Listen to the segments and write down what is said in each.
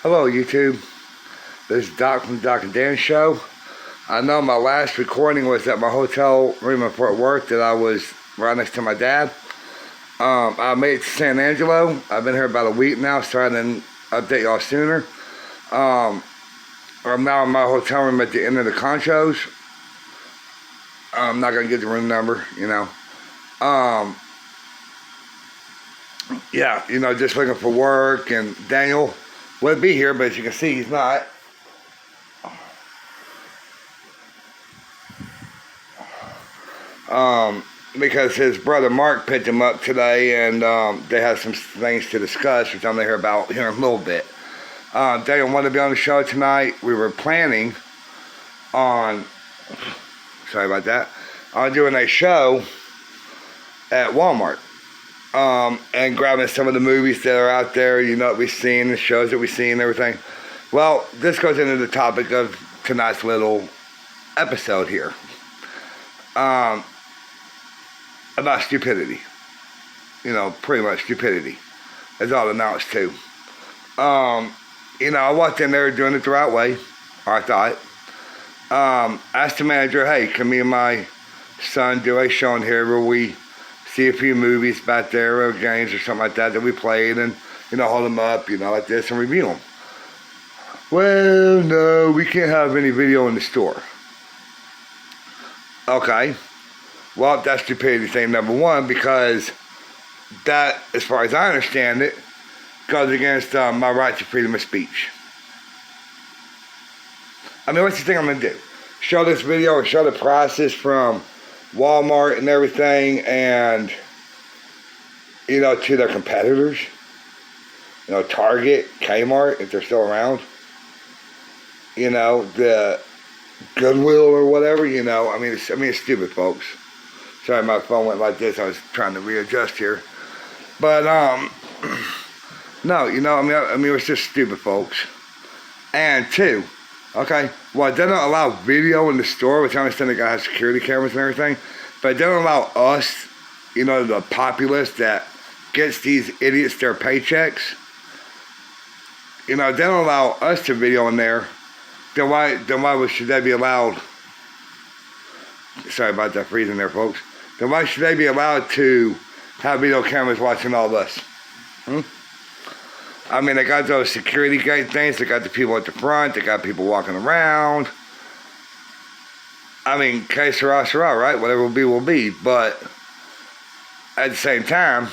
Hello YouTube, this is Doc from the Doc and Dan Show. I know my last recording was at my hotel room in Fort Worth that I was right next to my dad. I made it to San Angelo. I've been here about a week now, so I didn't update y'all sooner. I'm now in my hotel room at the end of the Conchos. I'm not going to get the room number, you know. Yeah, you know, just looking for work, and Daniel would be here, but as you can see, he's not. Because his brother Mark picked him up today, and they have some things to discuss, which I'm going to hear about here in a little bit. Daniel wanted to be on the show tonight. We were planning on, sorry about that, on doing a show at Walmart. And grabbing some of the movies that are out there, you know, that we've seen, the shows that we've seen and everything. Well, this goes into the topic of tonight's little episode here. About stupidity. You know, pretty much stupidity. That's all it amounts to. You know, I walked in there doing it the right way, or I thought. Asked the manager, hey, can me and my son do a show in here where we see a few movies back there, or games or something like that we played, and, you know, hold them up, you know, like this, and review them. Well, no, we can't have any video in the store. Okay. Well, that's stupidity thing number one, because that, as far as I understand it, goes against my right to freedom of speech. I mean, what's the thing I'm going to do? Show this video or show the process from Walmart and everything, and, you know, to their competitors, you know, Target, Kmart, if they're still around, you know, the Goodwill or whatever, you know. I mean, it's stupid, folks. Sorry, my phone went like this. I was trying to readjust here, but no, you know, I mean, it's just stupid, folks. And two, okay, well, it doesn't allow video in the store, which I understand they gotta have security cameras and everything, but it doesn't allow us, you know, the populace that gets these idiots their paychecks, you know, it doesn't allow us to video in there. Then why should they be allowed? Sorry about that freezing there, folks. Then why should they be allowed to have video cameras watching all this? I mean, they got those security gate things. They got the people at the front. They got people walking around. I mean, que sera, sera, right? Whatever will be, will be. But at the same time,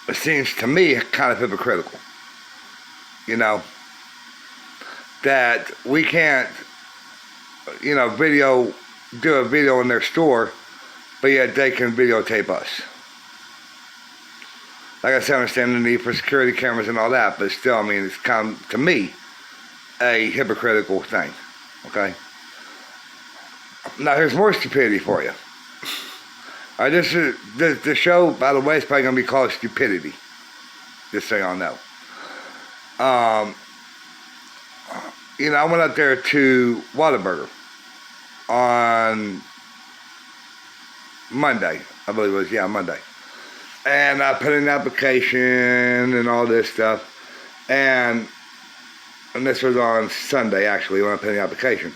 it seems to me kind of hypocritical. You know, that we can't, you know, do a video in their store, but yet they can videotape us. Like I said, I understand the need for security cameras and all that, but still, I mean, it's kind of, to me, a hypocritical thing, okay? Now, here's more stupidity for you. All right, the show, by the way, is probably going to be called Stupidity, just so y'all know. You know, I went up there to Whataburger on Monday, I believe it was, yeah, Monday. And I put in an application and all this stuff. And this was on Sunday, actually, when I put in the application.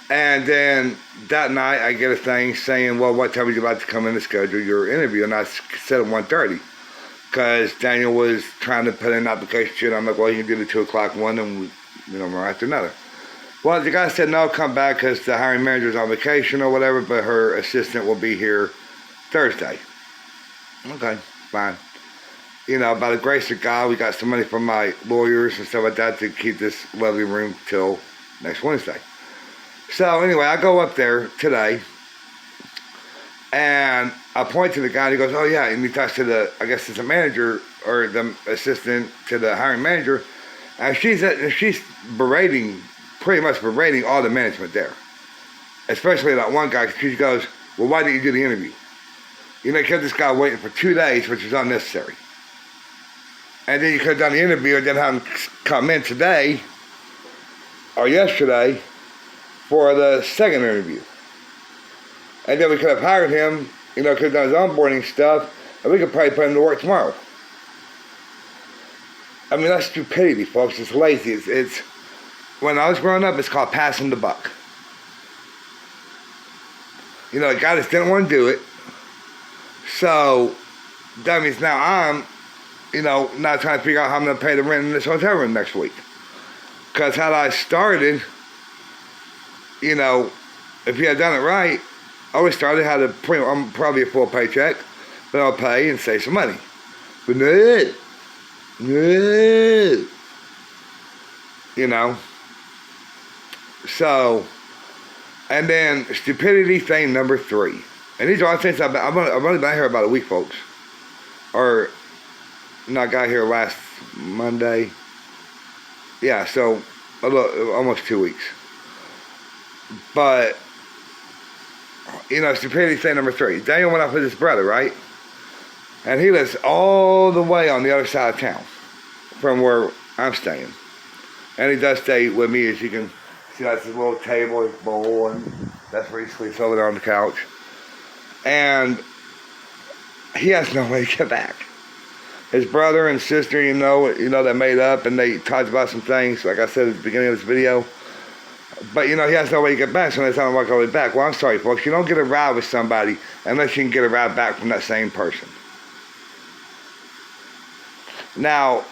And then that night, I get a thing saying, well, what time would you like to come in to schedule your interview? And I said at 1:30. Because Daniel was trying to put in an application. I'm like, well, you can do the 2 o'clock one, and, you know, one after another. Well, the guy said, no, come back because the hiring manager's on vacation or whatever, but her assistant will be here Thursday. Okay, fine. You know, by the grace of God, we got some money from my lawyers and stuff like that to keep this lovely room till next Wednesday. So anyway, I go up there today, and I point to the guy, and he goes, oh yeah, and he talks to the, I guess it's the manager, or the assistant to the hiring manager, and she's pretty much berating all the management there. Especially that one guy, because she goes, well, why didn't you do the interview? You know, you kept this guy waiting for 2 days, which is unnecessary. And then you could have done the interview and then have him come in today, or yesterday, for the second interview. And then we could have hired him, you know, could have done his onboarding stuff, and we could probably put him to work tomorrow. I mean, that's stupidity, folks. It's lazy. It's when I was growing up, it's called passing the buck. You know, the guy just didn't want to do it. So that means now I'm, now trying to figure out how I'm going to pay the rent in this hotel room next week. Because had I started, if you had done it right, I always started, had a probably a full paycheck, but I'll pay and save some money. But no. So, and then stupidity thing number 3. And these are all things I've only been here about a week, folks. Or, I got here last Monday. Yeah, so almost 2 weeks. But, stupidity thing number 3. Daniel went out with his brother, right? And he lives all the way on the other side of town from where I'm staying. And he does stay with me, as you can see. That's his little table, his bowl, and that's where he sleeps, over there on the couch. And he has no way to get back. His brother and sister, they made up and they talked about some things, like I said at the beginning of this video. But, he has no way to get back, so they tell him walk all the way back. Well, I'm sorry, folks. You don't get a ride with somebody unless you can get a ride back from that same person. Now,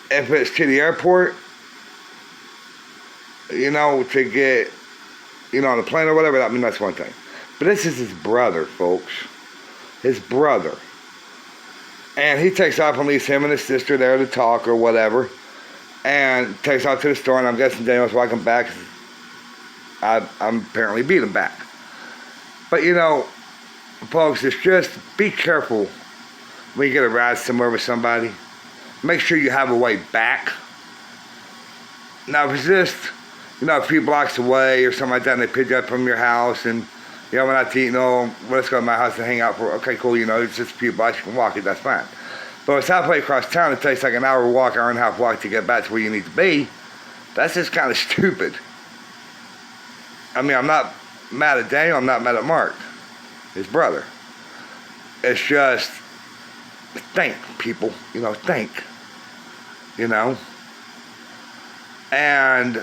if it's to the airport, to get, on the plane or whatever, that's one thing. But this is his brother, folks. His brother. And he takes off and leaves him and his sister there to talk or whatever. And takes off to the store, and I'm guessing Daniel's walking back. I'm apparently beat him back. But, folks, it's just be careful when you get a ride somewhere with somebody. Make sure you have a way back. Now, if it's just, a few blocks away or something like that, and they pick you up from your house, and, we're not to eat, let's go to my house and hang out for, okay, cool, it's just a few blocks, you can walk it, that's fine. But if it's halfway across town, it takes like an hour walk, hour and a half walk to get back to where you need to be. That's just kind of stupid. I mean, I'm not mad at Daniel, I'm not mad at Mark, his brother. It's just, think, people, think. And,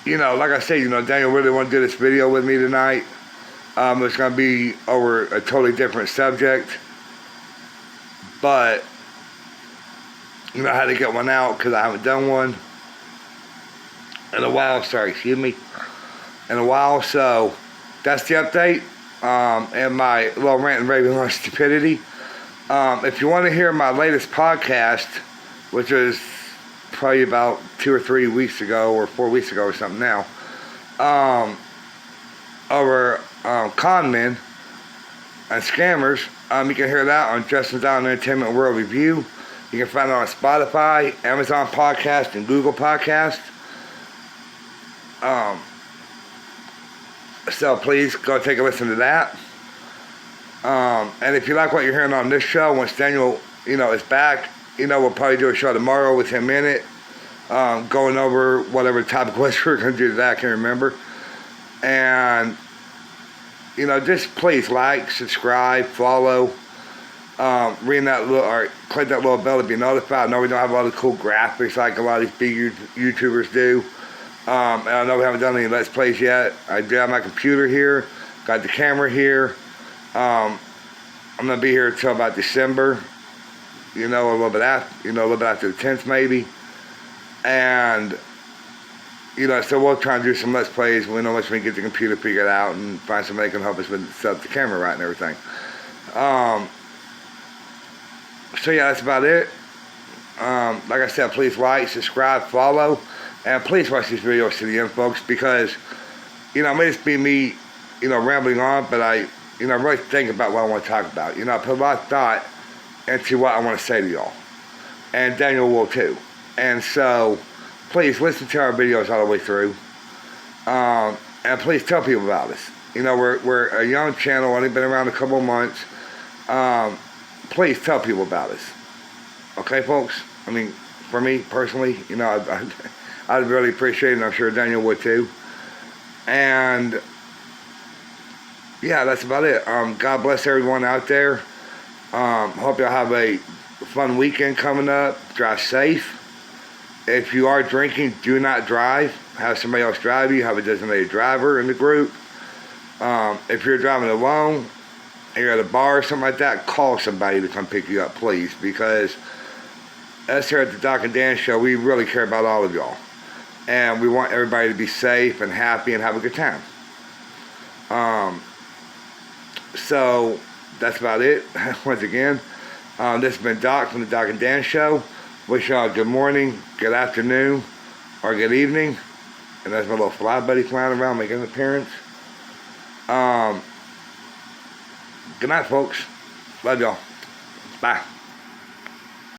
like I said, Daniel really wanted to do this video with me tonight. It's going to be over a totally different subject. But, I had to get one out because I haven't done one in a while. In a while. So, that's the update. And my little rant and raving on stupidity. If you want to hear my latest podcast, which was probably about 2 or 3 weeks ago or 4 weeks ago or something now, over con men and scammers, you can hear that on Justin's Island Entertainment World Review. You can find it on Spotify, Amazon Podcast, and Google Podcast. So please go take a listen to that. And if you like what you're hearing on this show, once Daniel, is back, we'll probably do a show tomorrow with him in it, going over whatever topic was we're going to do today, I can't remember. And, just please like, subscribe, follow, ring that little, or click that little bell to be notified. I know we don't have a lot of cool graphics like a lot of these big YouTubers do. And I know we haven't done any Let's Plays yet. I do have my computer here, got the camera here. I'm going to be here until about December, a little bit after, a little bit after the 10th maybe. And, so we'll try and do some Let's Plays once we get the computer figured out and find somebody who can help us with set up the camera right and everything. So yeah, that's about it. Like I said, please like, subscribe, follow, and please watch these videos to the end, folks, because, it may just be me, rambling on, but I really think about what I want to talk about. I put a lot of thought into what I want to say to y'all. And Daniel will too. And so, please listen to our videos all the way through. And please tell people about us. We're a young channel, only been around a couple of months. Please tell people about us. Okay, folks? I mean, for me, personally, I'd really appreciate it, and I'm sure Daniel would too. And yeah, that's about it. God bless everyone out there. Hope y'all have a fun weekend coming up. Drive safe. If you are drinking, do not drive. Have somebody else drive you. Have a designated driver in the group. If you're driving alone, and you're at a bar or something like that, call somebody to come pick you up, please. Because us here at the Doc and Dan Show, we really care about all of y'all. And we want everybody to be safe and happy and have a good time. So, that's about it. Once again, this has been Doc from the Doc and Dan Show. Wish y'all a good morning, good afternoon, or good evening. And that's my little fly buddy flying around making an appearance. Good night, folks. Love y'all. Bye.